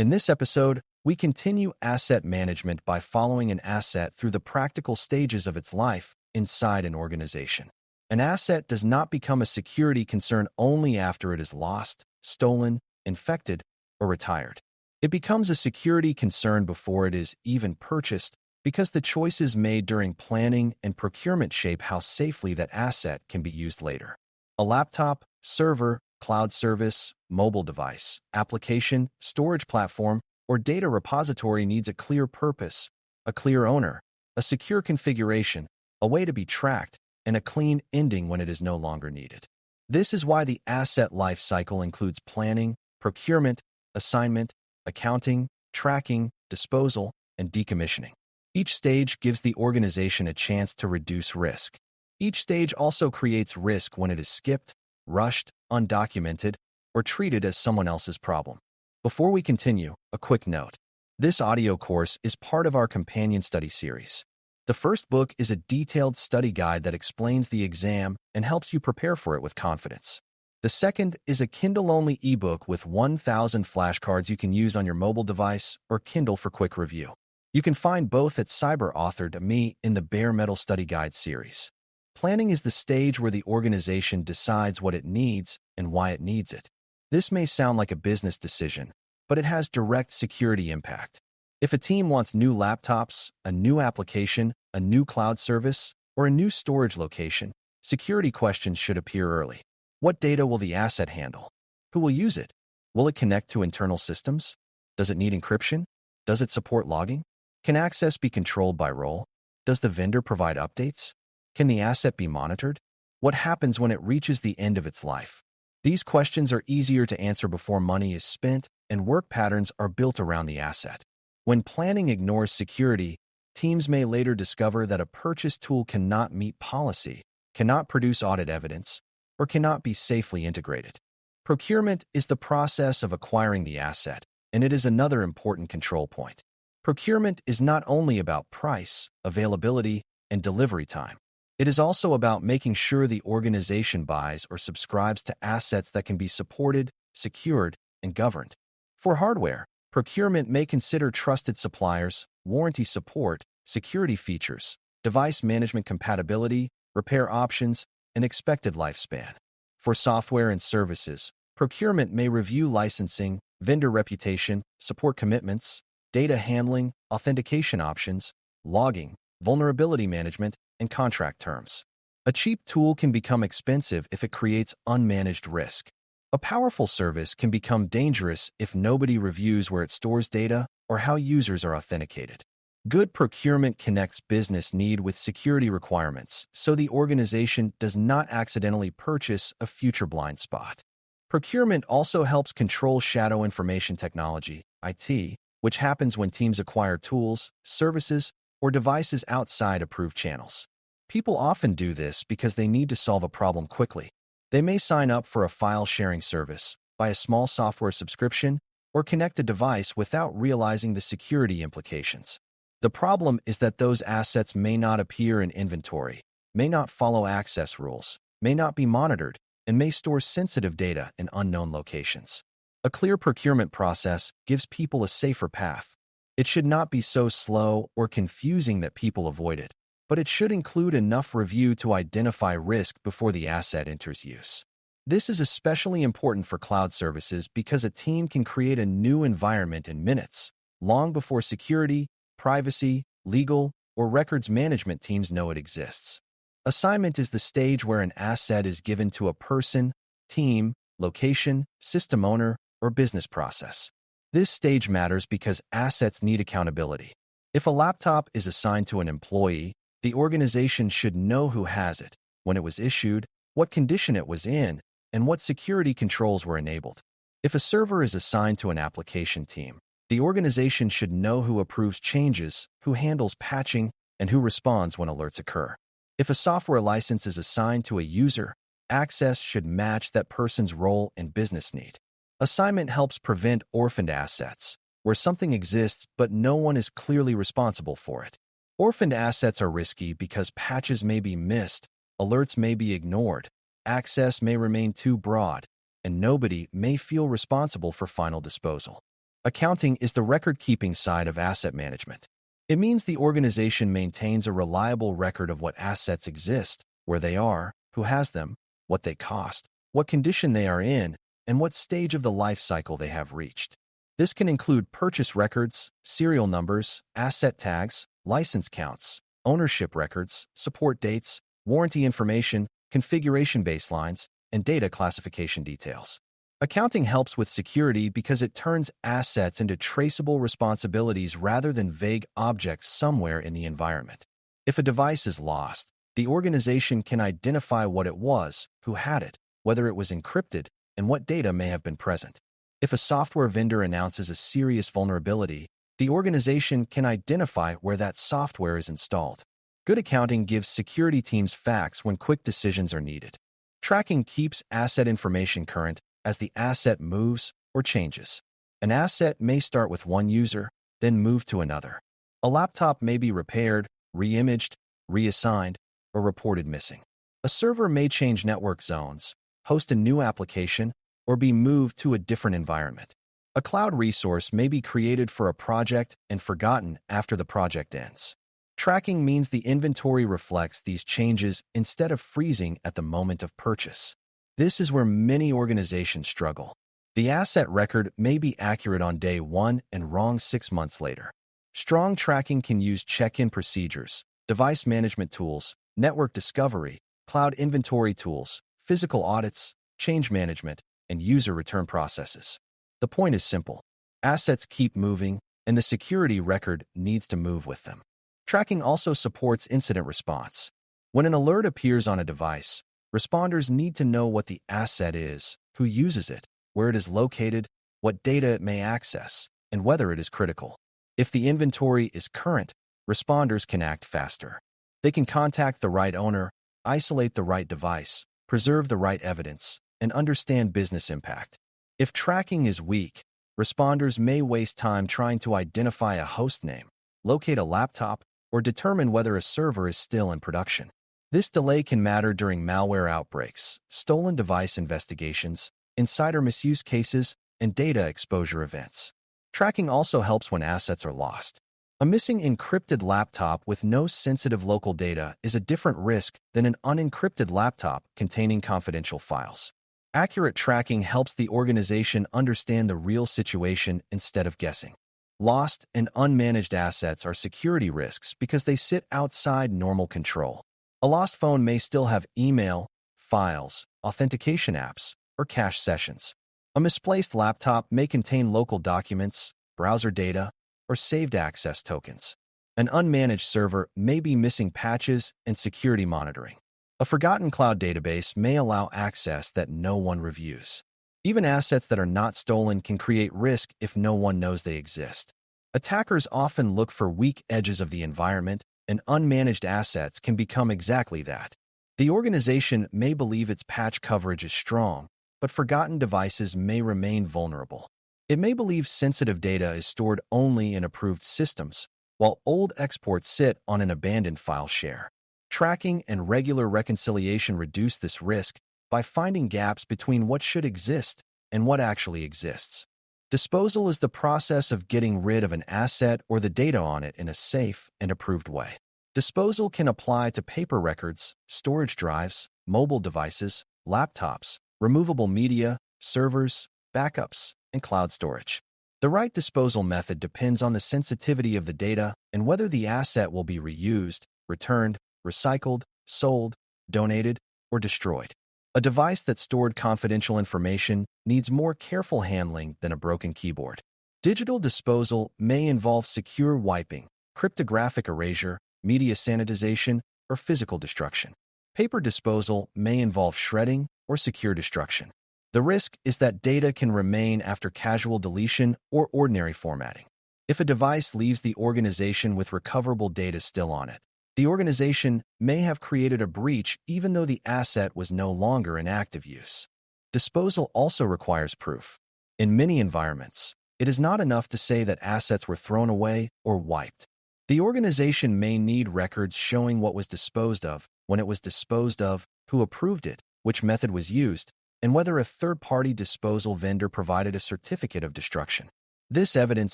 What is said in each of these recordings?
In this episode, we continue asset management by following an asset through the practical stages of its life inside an organization. An asset does not become a security concern only after it is lost, stolen, infected, or retired. It becomes a security concern before it is even purchased because the choices made during planning and procurement shape how safely that asset can be used later. A laptop, server, cloud service, mobile device, application, storage platform, or data repository needs a clear purpose, a clear owner, a secure configuration, a way to be tracked, and a clean ending when it is no longer needed. This is why the asset lifecycle includes planning, procurement, assignment, accounting, tracking, disposal, and decommissioning. Each stage gives the organization a chance to reduce risk. Each stage also creates risk when it is skipped, rushed, undocumented, or treated as someone else's problem. Before we continue, a quick note. This audio course is part of our companion study series. The first book is a detailed study guide that explains the exam and helps you prepare for it with confidence. The second is a Kindle-only ebook with 1,000 flashcards you can use on your mobile device or Kindle for quick review. You can find both at Cyber.Me in the Bare Metal Study Guide series. Planning is the stage where the organization decides what it needs and why it needs it. This may sound like a business decision, but it has direct security impact. If a team wants new laptops, a new application, a new cloud service, or a new storage location, security questions should appear early. What data will the asset handle? Who will use it? Will it connect to internal systems? Does it need encryption? Does it support logging? Can access be controlled by role? Does the vendor provide updates? Can the asset be monitored? What happens when it reaches the end of its life? These questions are easier to answer before money is spent and work patterns are built around the asset. When planning ignores security, teams may later discover that a purchase tool cannot meet policy, cannot produce audit evidence, or cannot be safely integrated. Procurement is the process of acquiring the asset, and it is another important control point. Procurement is not only about price, availability, and delivery time. It is also about making sure the organization buys or subscribes to assets that can be supported, secured, and governed. For hardware, procurement may consider trusted suppliers, warranty support, security features, device management compatibility, repair options, and expected lifespan. For software and services, procurement may review licensing, vendor reputation, support commitments, data handling, authentication options, logging, vulnerability management, and contract terms. A cheap tool can become expensive if it creates unmanaged risk. A powerful service can become dangerous if nobody reviews where it stores data or how users are authenticated. Good procurement connects business need with security requirements, so the organization does not accidentally purchase a future blind spot. Procurement also helps control shadow information technology, IT, which happens when teams acquire tools, services, or devices outside approved channels. People often do this because they need to solve a problem quickly. They may sign up for a file-sharing service, buy a small software subscription, or connect a device without realizing the security implications. The problem is that those assets may not appear in inventory, may not follow access rules, may not be monitored, and may store sensitive data in unknown locations. A clear procurement process gives people a safer path. It should not be so slow or confusing that people avoid it, but it should include enough review to identify risk before the asset enters use. This is especially important for cloud services because a team can create a new environment in minutes, long before security, privacy, legal, or records management teams know it exists. Assignment is the stage where an asset is given to a person, team, location, system owner, or business process. This stage matters because assets need accountability. If a laptop is assigned to an employee, the organization should know who has it, when it was issued, what condition it was in, and what security controls were enabled. If a server is assigned to an application team, the organization should know who approves changes, who handles patching, and who responds when alerts occur. If a software license is assigned to a user, access should match that person's role and business need. Assignment helps prevent orphaned assets, where something exists but no one is clearly responsible for it. Orphaned assets are risky because patches may be missed, alerts may be ignored, access may remain too broad, and nobody may feel responsible for final disposal. Accounting is the record-keeping side of asset management. It means the organization maintains a reliable record of what assets exist, where they are, who has them, what they cost, what condition they are in, and what stage of the life cycle they have reached. This can include purchase records, serial numbers, asset tags, license counts, ownership records, support dates, warranty information, configuration baselines, and data classification details. Accounting helps with security because it turns assets into traceable responsibilities rather than vague objects somewhere in the environment. If a device is lost, the organization can identify what it was, who had it, whether it was encrypted, and what data may have been present. If a software vendor announces a serious vulnerability, the organization can identify where that software is installed. Good accounting gives security teams facts when quick decisions are needed. Tracking keeps asset information current as the asset moves or changes. An asset may start with one user, then move to another. A laptop may be repaired, re-imaged, reassigned, or reported missing. A server may change network zones, host a new application, or be moved to a different environment. A cloud resource may be created for a project and forgotten after the project ends. Tracking means the inventory reflects these changes instead of freezing at the moment of purchase. This is where many organizations struggle. The asset record may be accurate on day one and wrong 6 months later. Strong tracking can use check-in procedures, device management tools, network discovery, cloud inventory tools, physical audits, change management, and user return processes. The point is simple. Assets keep moving, and the security record needs to move with them. Tracking also supports incident response. When an alert appears on a device, responders need to know what the asset is, who uses it, where it is located, what data it may access, and whether it is critical. If the inventory is current, responders can act faster. They can contact the right owner, isolate the right device, preserve the right evidence, and understand business impact. If tracking is weak, responders may waste time trying to identify a host name, locate a laptop, or determine whether a server is still in production. This delay can matter during malware outbreaks, stolen device investigations, insider misuse cases, and data exposure events. Tracking also helps when assets are lost. A missing encrypted laptop with no sensitive local data is a different risk than an unencrypted laptop containing confidential files. Accurate tracking helps the organization understand the real situation instead of guessing. Lost and unmanaged assets are security risks because they sit outside normal control. A lost phone may still have email, files, authentication apps, or cache sessions. A misplaced laptop may contain local documents, browser data, or saved access tokens. An unmanaged server may be missing patches and security monitoring. A forgotten cloud database may allow access that no one reviews. Even assets that are not stolen can create risk if no one knows they exist. Attackers often look for weak edges of the environment, and unmanaged assets can become exactly that. The organization may believe its patch coverage is strong, but forgotten devices may remain vulnerable. It may believe sensitive data is stored only in approved systems, while old exports sit on an abandoned file share. Tracking and regular reconciliation reduce this risk by finding gaps between what should exist and what actually exists. Disposal is the process of getting rid of an asset or the data on it in a safe and approved way. Disposal can apply to paper records, storage drives, mobile devices, laptops, removable media, servers, backups, and cloud storage. The right disposal method depends on the sensitivity of the data and whether the asset will be reused, returned, recycled, sold, donated, or destroyed. A device that stored confidential information needs more careful handling than a broken keyboard. Digital disposal may involve secure wiping, cryptographic erasure, media sanitization, or physical destruction. Paper disposal may involve shredding or secure destruction. The risk is that data can remain after casual deletion or ordinary formatting. If a device leaves the organization with recoverable data still on it, the organization may have created a breach even though the asset was no longer in active use. Disposal also requires proof. In many environments, it is not enough to say that assets were thrown away or wiped. The organization may need records showing what was disposed of, when it was disposed of, who approved it, which method was used, and whether a third-party disposal vendor provided a certificate of destruction. This evidence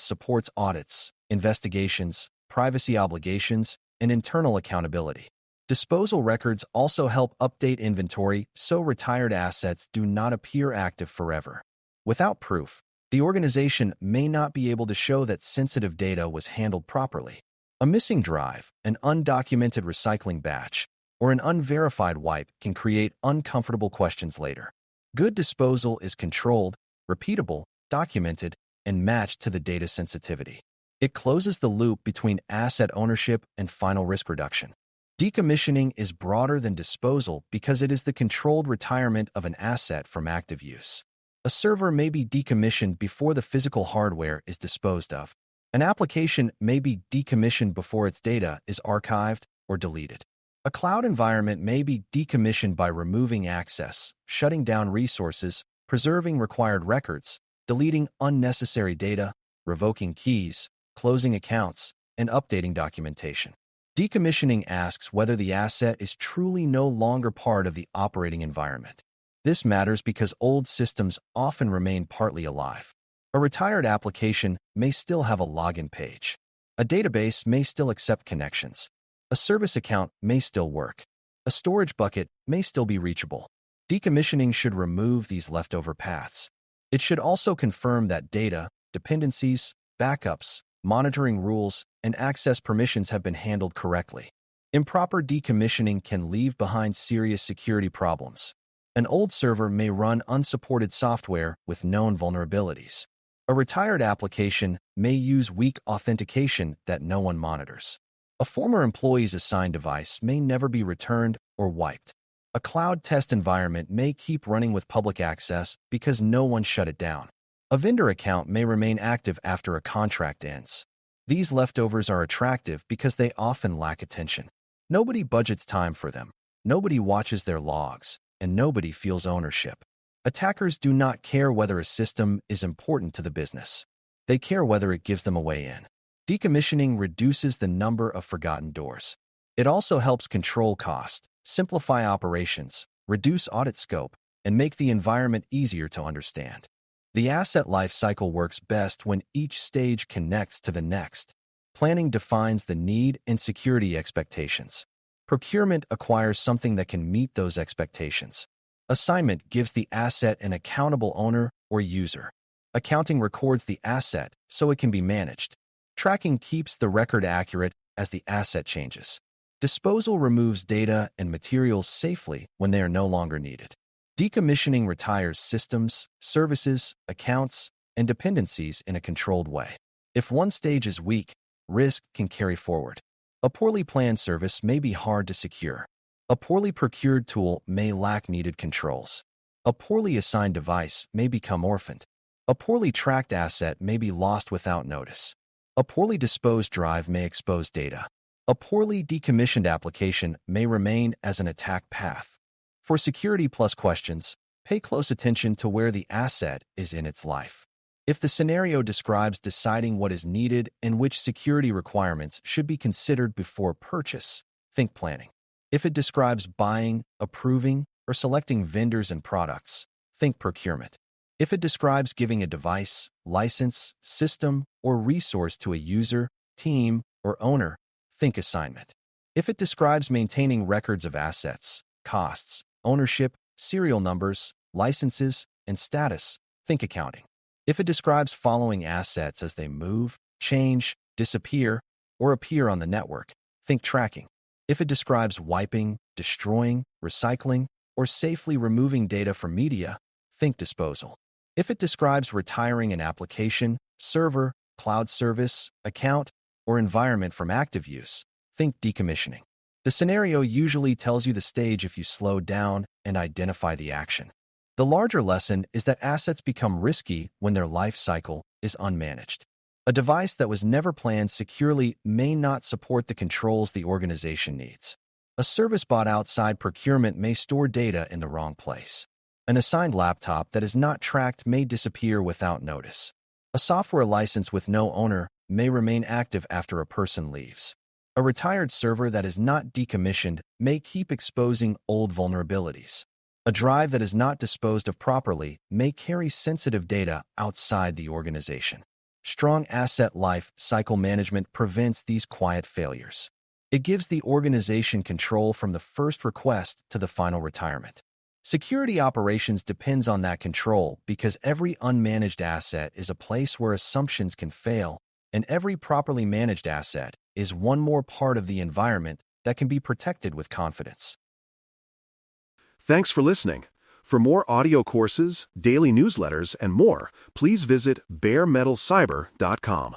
supports audits, investigations, privacy obligations, and internal accountability. Disposal records also help update inventory so retired assets do not appear active forever. Without proof, the organization may not be able to show that sensitive data was handled properly. A missing drive, an undocumented recycling batch, or an unverified wipe can create uncomfortable questions later. Good disposal is controlled, repeatable, documented, and matched to the data sensitivity. It closes the loop between asset ownership and final risk reduction. Decommissioning is broader than disposal because it is the controlled retirement of an asset from active use. A server may be decommissioned before the physical hardware is disposed of. An application may be decommissioned before its data is archived or deleted. A cloud environment may be decommissioned by removing access, shutting down resources, preserving required records, deleting unnecessary data, revoking keys, closing accounts, and updating documentation. Decommissioning asks whether the asset is truly no longer part of the operating environment. This matters because old systems often remain partly alive. A retired application may still have a login page. A database may still accept connections. A service account may still work. A storage bucket may still be reachable. Decommissioning should remove these leftover paths. It should also confirm that data, dependencies, backups, monitoring rules, and access permissions have been handled correctly. Improper decommissioning can leave behind serious security problems. An old server may run unsupported software with known vulnerabilities. A retired application may use weak authentication that no one monitors. A former employee's assigned device may never be returned or wiped. A cloud test environment may keep running with public access because no one shut it down. A vendor account may remain active after a contract ends. These leftovers are attractive because they often lack attention. Nobody budgets time for them. Nobody watches their logs, and nobody feels ownership. Attackers do not care whether a system is important to the business. They care whether it gives them a way in. Decommissioning reduces the number of forgotten doors. It also helps control cost, simplify operations, reduce audit scope, and make the environment easier to understand. The asset lifecycle works best when each stage connects to the next. Planning defines the need and security expectations. Procurement acquires something that can meet those expectations. Assignment gives the asset an accountable owner or user. Accounting records the asset so it can be managed. Tracking keeps the record accurate as the asset changes. Disposal removes data and materials safely when they are no longer needed. Decommissioning retires systems, services, accounts, and dependencies in a controlled way. If one stage is weak, risk can carry forward. A poorly planned service may be hard to secure. A poorly procured tool may lack needed controls. A poorly assigned device may become orphaned. A poorly tracked asset may be lost without notice. A poorly disposed drive may expose data. A poorly decommissioned application may remain as an attack path. For security plus questions, pay close attention to where the asset is in its life. If the scenario describes deciding what is needed and which security requirements should be considered before purchase, think planning. If it describes buying, approving, or selecting vendors and products, think procurement. If it describes giving a device, license, system, or resource to a user, team, or owner, think assignment. If it describes maintaining records of assets, costs, ownership, serial numbers, licenses, and status, think accounting. If it describes following assets as they move, change, disappear, or appear on the network, think tracking. If it describes wiping, destroying, recycling, or safely removing data from media, think disposal. If it describes retiring an application, server, cloud service, account, or environment from active use, think decommissioning. The scenario usually tells you the stage if you slow down and identify the action. The larger lesson is that assets become risky when their life cycle is unmanaged. A device that was never planned securely may not support the controls the organization needs. A service bought outside procurement may store data in the wrong place. An assigned laptop that is not tracked may disappear without notice. A software license with no owner may remain active after a person leaves. A retired server that is not decommissioned may keep exposing old vulnerabilities. A drive that is not disposed of properly may carry sensitive data outside the organization. Strong asset life cycle management prevents these quiet failures. It gives the organization control from the first request to the final retirement. Security operations depends on that control because every unmanaged asset is a place where assumptions can fail, and every properly managed asset is one more part of the environment that can be protected with confidence. Thanks for listening. For more audio courses, daily newsletters, and more, please visit baremetalcyber.com.